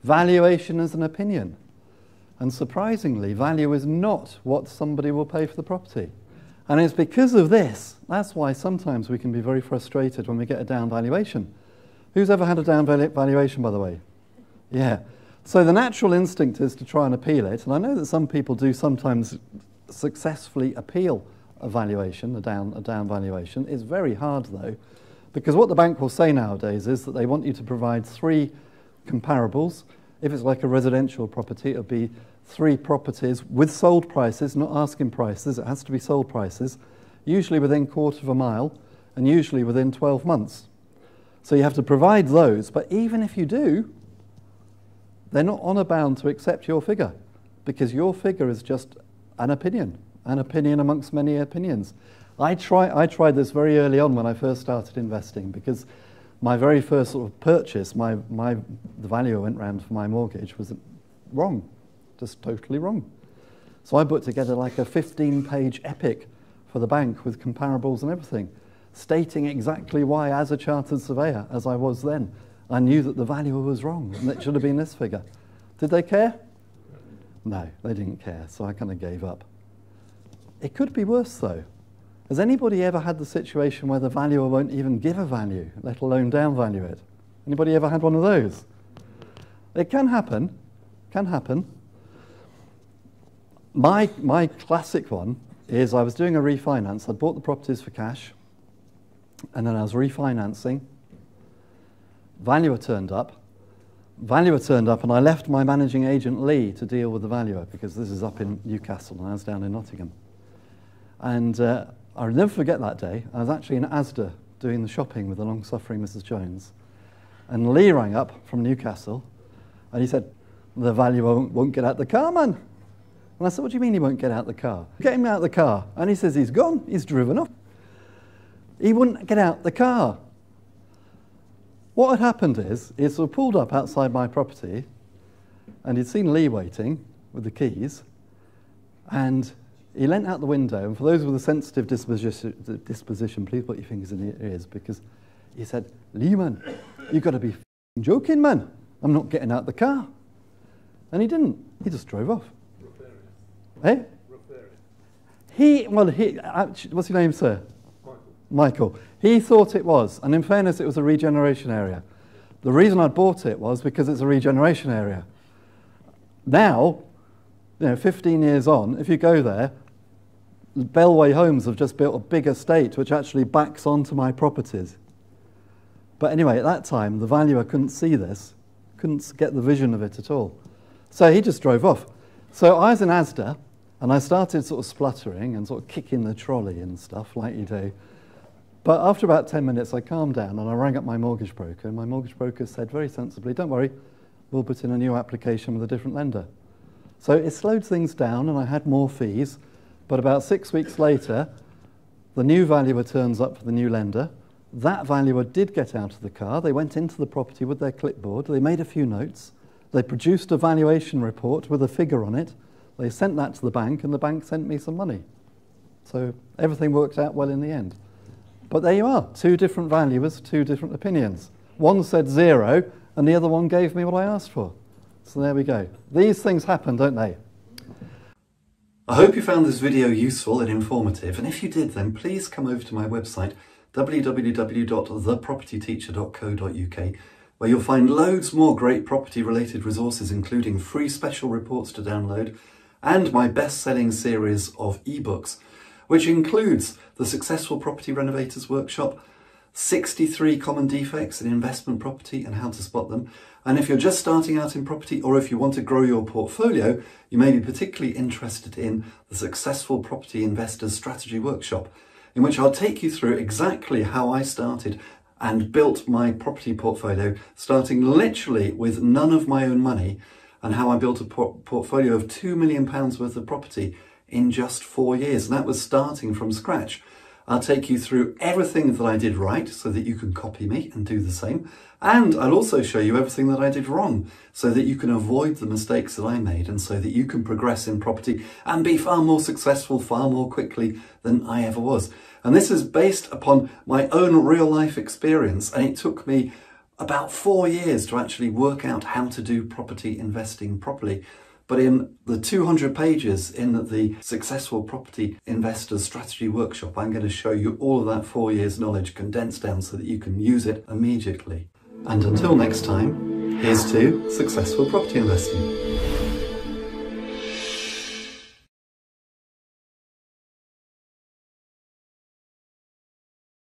Valuation is an opinion. And surprisingly, value is not what somebody will pay for the property. And it's because of this, that's why sometimes we can be very frustrated when we get a down valuation. Who's ever had a down valuation, by the way? Yeah. So the natural instinct is to try and appeal it. And I know that some people do sometimes successfully appeal a valuation, a down valuation. It's very hard, though, because what the bank will say nowadays is that they want you to provide 3 comparables. If it's like a residential property, it'll be 3 properties with sold prices, not asking prices. It has to be sold prices, usually within 1/4 of a mile and usually within 12 months. So you have to provide those, but even if you do, they're not honour bound to accept your figure because your figure is just an opinion amongst many opinions. I tried this very early on when I first started investing because my very first sort of purchase, the value I went round for my mortgage was wrong, just totally wrong. So I put together like a 15-page epic for the bank with comparables and everything, stating exactly why, as a chartered surveyor, as I was then, I knew that the valuer was wrong and it should have been this figure. Did they care? No, they didn't care, so I kind of gave up. It could be worse, though. Has anybody ever had the situation where the valuer won't even give a value, let alone downvalue it? Anybody ever had one of those? It can happen, My classic one is I was doing a refinance. I'd bought the properties for cash, and then I was refinancing. Valuer turned up, and I left my managing agent, Lee, to deal with the valuer, because this is up in Newcastle, and I was down in Nottingham. And I'll never forget that day. I was actually in Asda doing the shopping with the long-suffering Mrs. Jones. And Lee rang up from Newcastle, and he said, "The valuer won't get out the car, man." And I said, "What do you mean he won't get out the car?" "Get him out the car." And he says, "He's gone. He's driven off." He wouldn't get out the car. What had happened is, he sort of pulled up outside my property, and he'd seen Lee waiting with the keys, and he leant out the window, and for those with a sensitive disposition, please put your fingers in your ears, because he said, "Lee, man, you've got to be f***ing joking, man. I'm not getting out the car." And he didn't. He just drove off. Eh? What's your name, sir? Michael. He thought it was, and in fairness, it was a regeneration area. The reason I bought it was because it's a regeneration area. Now, 15 years on, if you go there, Bellway Homes have just built a big estate which actually backs onto my properties. But anyway, at that time, the valuer couldn't see this, couldn't get the vision of it at all. So he just drove off. So I was in Asda, and I started sort of spluttering and sort of kicking the trolley and stuff like you do. But after about 10 minutes, I calmed down and I rang up my mortgage broker, and my mortgage broker said very sensibly, "Don't worry, we'll put in a new application with a different lender." So it slowed things down and I had more fees, but about 6 weeks later, the new valuer turns up for the new lender. That valuer did get out of the car. They went into the property with their clipboard. They made a few notes. They produced a valuation report with a figure on it. They sent that to the bank, and the bank sent me some money. So everything worked out well in the end. But there you are, 2 different valuers, 2 different opinions. One said 0, and the other one gave me what I asked for. So there we go. These things happen, don't they? I hope you found this video useful and informative, and if you did, then please come over to my website, www.thepropertyteacher.co.uk, where you'll find loads more great property-related resources, including free special reports to download, and my best-selling series of ebooks, which includes the Successful Property Renovators Workshop, 63 common defects in investment property and how to spot them. And if you're just starting out in property, or if you want to grow your portfolio, you may be particularly interested in the Successful Property Investors Strategy Workshop, in which I'll take you through exactly how I started and built my property portfolio, starting literally with none of my own money, and how I built a portfolio of £2 million worth of property in just 4 years. And that was starting from scratch. I'll take you through everything that I did right so that you can copy me and do the same. And I'll also show you everything that I did wrong so that you can avoid the mistakes that I made, and so that you can progress in property and be far more successful far more quickly than I ever was. And this is based upon my own real life experience, and it took me about 4 years to actually work out how to do property investing properly. But in the 200 pages in the Successful Property Investors Strategy Workshop, I'm going to show you all of that 4 years knowledge condensed down so that you can use it immediately. And until next time, here's to successful property investing.